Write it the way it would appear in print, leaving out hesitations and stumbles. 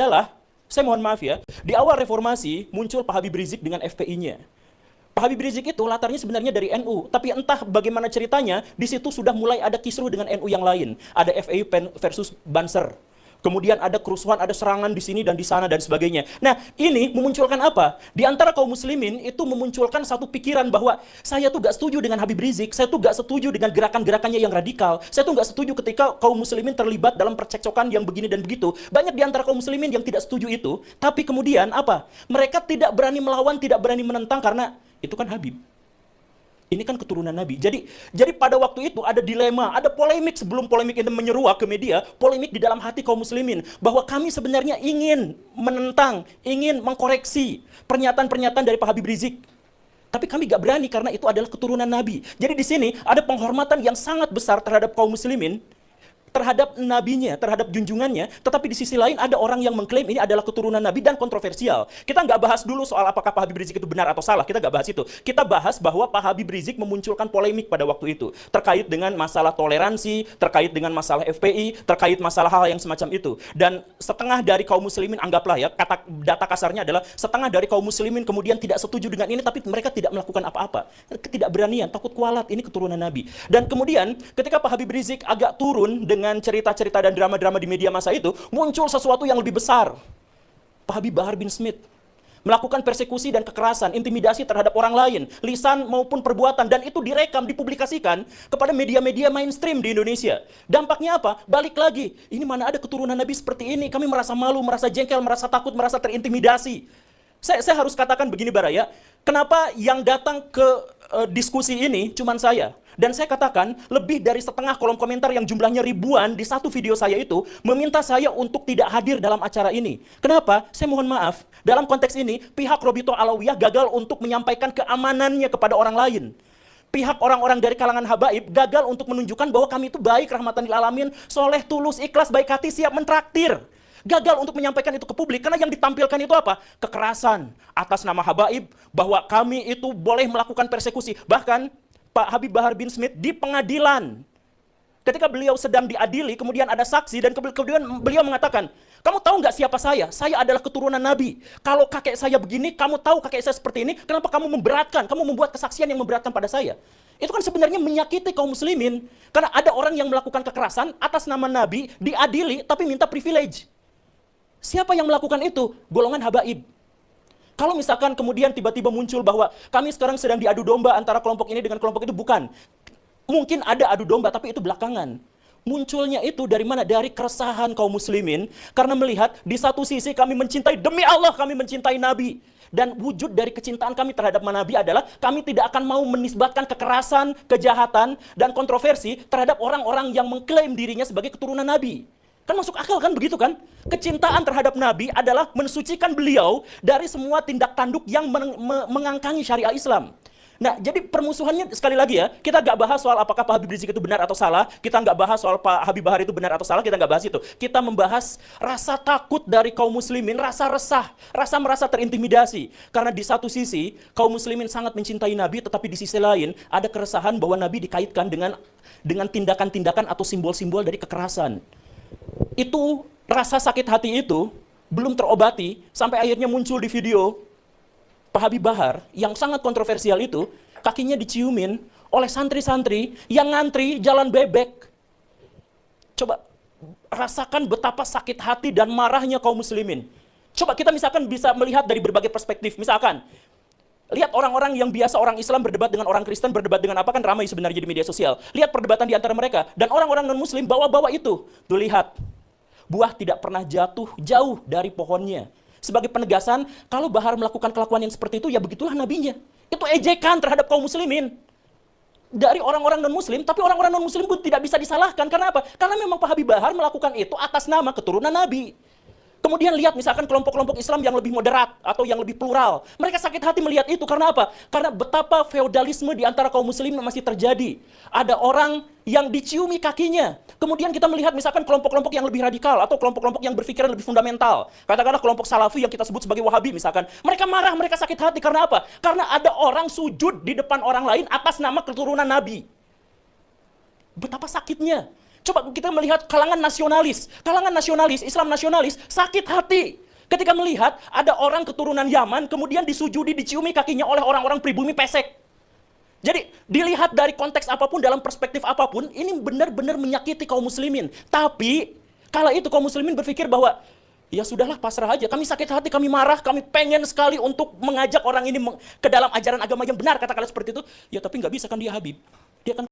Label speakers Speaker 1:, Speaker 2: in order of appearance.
Speaker 1: adalah, saya mohon maaf ya, di awal reformasi muncul Pak Habib Rizik dengan FPI-nya. Pak Habib Rizik itu latarnya sebenarnya dari NU, tapi entah bagaimana ceritanya, di situ sudah mulai ada kisruh dengan NU yang lain. Ada FPI versus Banser. Kemudian ada kerusuhan, ada serangan di sini dan di sana dan sebagainya. Nah, ini memunculkan apa? Di antara kaum muslimin itu memunculkan satu pikiran bahwa saya tuh gak setuju dengan Habib Rizik, saya tuh gak setuju dengan gerakan-gerakannya yang radikal, saya tuh gak setuju ketika kaum muslimin terlibat dalam percekcokan yang begini dan begitu. Banyak di antara kaum muslimin yang tidak setuju itu, tapi kemudian apa? Mereka tidak berani melawan, tidak berani menentang karena itu kan Habib. Ini kan keturunan Nabi. Jadi pada waktu itu ada dilema, ada polemik sebelum polemik ini menyeruak ke media, polemik di dalam hati kaum muslimin bahwa kami sebenarnya ingin menentang, ingin mengkoreksi pernyataan-pernyataan dari Pak Habib Rizik. Tapi kami gak berani karena itu adalah keturunan Nabi. Jadi di sini ada penghormatan yang sangat besar terhadap kaum muslimin, terhadap nabinya, terhadap junjungannya, tetapi di sisi lain ada orang yang mengklaim ini adalah keturunan Nabi dan kontroversial. Kita nggak bahas dulu soal apakah Pak Habib Rizik itu benar atau salah, kita nggak bahas itu. Kita bahas bahwa Pak Habib Rizik memunculkan polemik pada waktu itu, terkait dengan masalah toleransi, terkait dengan masalah FPI, terkait masalah hal yang semacam itu. Dan setengah dari kaum muslimin, anggaplah ya, data kasarnya adalah setengah dari kaum muslimin kemudian tidak setuju dengan ini, tapi mereka tidak melakukan apa-apa. Ketidakberanian, takut kualat, ini keturunan Nabi. Dan kemudian ketika Pak Habib Rizik agak turun dengan cerita-cerita dan drama-drama di media masa itu, muncul sesuatu yang lebih besar. Pak Habib Bahar bin Smith melakukan persekusi dan kekerasan, intimidasi terhadap orang lain, lisan maupun perbuatan, dan itu direkam, dipublikasikan kepada media-media mainstream di Indonesia. Dampaknya apa? Balik lagi, ini mana ada keturunan Nabi seperti ini, kami merasa malu, merasa jengkel, merasa takut, merasa terintimidasi. Saya harus katakan begini Baraya, kenapa yang datang ke diskusi ini cuman saya? Dan saya katakan, lebih dari setengah kolom komentar yang jumlahnya ribuan di satu video saya itu meminta saya untuk tidak hadir dalam acara ini. Kenapa? Saya mohon maaf, dalam konteks ini pihak Robito Alawiyah gagal untuk menyampaikan keamanannya kepada orang lain. Pihak orang-orang dari kalangan habaib gagal untuk menunjukkan bahwa kami itu baik, rahmatan lil alamin, soleh, tulus, ikhlas, baik hati, siap mentraktir. Gagal untuk menyampaikan itu ke publik, karena yang ditampilkan itu apa? Kekerasan atas nama habaib, bahwa kami itu boleh melakukan persekusi. Bahkan Pak Habib Bahar bin Smith di pengadilan, ketika beliau sedang diadili, kemudian ada saksi, dan kemudian beliau mengatakan, kamu tahu nggak siapa saya? Saya adalah keturunan Nabi. Kalau kakek saya begini, kamu tahu kakek saya seperti ini, kenapa kamu memberatkan? Kamu membuat kesaksian yang memberatkan pada saya. Itu kan sebenarnya menyakiti kaum muslimin. Karena ada orang yang melakukan kekerasan atas nama Nabi, diadili, tapi minta privilege. Siapa yang melakukan itu? Golongan habaib. Kalau misalkan kemudian tiba-tiba muncul bahwa kami sekarang sedang diadu domba antara kelompok ini dengan kelompok itu, bukan. Mungkin ada adu domba, tapi itu belakangan. Munculnya itu dari mana? Dari keresahan kaum muslimin, karena melihat di satu sisi kami mencintai, demi Allah kami mencintai Nabi. Dan wujud dari kecintaan kami terhadap Nabi adalah kami tidak akan mau menisbatkan kekerasan, kejahatan, dan kontroversi terhadap orang-orang yang mengklaim dirinya sebagai keturunan Nabi. Kan masuk akal kan begitu kan? Kecintaan terhadap Nabi adalah mensucikan beliau dari semua tindak tanduk yang mengangkangi syariah Islam. Nah, jadi permusuhannya sekali lagi ya, kita nggak bahas soal apakah Pak Habib Rizik itu benar atau salah, kita nggak bahas soal Pak Habib Bahar itu benar atau salah, kita nggak bahas itu. Kita membahas rasa takut dari kaum muslimin, rasa resah, rasa merasa terintimidasi. Karena di satu sisi, kaum muslimin sangat mencintai Nabi, tetapi di sisi lain ada keresahan bahwa Nabi dikaitkan dengan tindakan-tindakan atau simbol-simbol dari kekerasan. Itu rasa sakit hati itu belum terobati sampai akhirnya muncul di video Pak Habib Bahar yang sangat kontroversial itu, kakinya diciumin oleh santri-santri yang ngantri jalan bebek. Coba rasakan betapa sakit hati dan marahnya kaum muslimin. Coba kita misalkan bisa melihat dari berbagai perspektif. Misalkan lihat orang-orang yang biasa orang Islam berdebat dengan orang Kristen, berdebat dengan apa, kan ramai sebenarnya di media sosial. Lihat perdebatan di antara mereka. Dan orang-orang non-muslim bawa-bawa itu. Tuh lihat, buah tidak pernah jatuh jauh dari pohonnya. Sebagai penegasan, kalau Bahar melakukan kelakuan yang seperti itu, ya begitulah nabinya. Itu ejekan terhadap kaum muslimin. Dari orang-orang non-muslim, tapi orang-orang non-muslim pun tidak bisa disalahkan. Karena apa? Karena memang Pak Habib Bahar melakukan itu atas nama keturunan Nabi. Kemudian lihat misalkan kelompok-kelompok Islam yang lebih moderat atau yang lebih plural. Mereka sakit hati melihat itu karena apa? Karena betapa feodalisme di antara kaum muslim masih terjadi. Ada orang yang diciumi kakinya. Kemudian kita melihat misalkan kelompok-kelompok yang lebih radikal atau kelompok-kelompok yang berpikiran lebih fundamental. Katakanlah kelompok Salafi yang kita sebut sebagai Wahabi misalkan. Mereka marah, mereka sakit hati karena apa? Karena ada orang sujud di depan orang lain atas nama keturunan Nabi. Betapa sakitnya. Coba kita melihat kalangan nasionalis, Islam nasionalis sakit hati ketika melihat ada orang keturunan Yaman kemudian disujudi, diciumi kakinya oleh orang-orang pribumi pesek. Jadi dilihat dari konteks apapun, dalam perspektif apapun, ini benar-benar menyakiti kaum muslimin. Tapi kala itu kaum muslimin berpikir bahwa ya sudahlah, pasrah aja. Kami sakit hati, kami marah, kami pengen sekali untuk mengajak orang ini ke dalam ajaran agama yang benar, katakanlah seperti itu. Ya tapi nggak bisa kan, dia Habib. Dia kan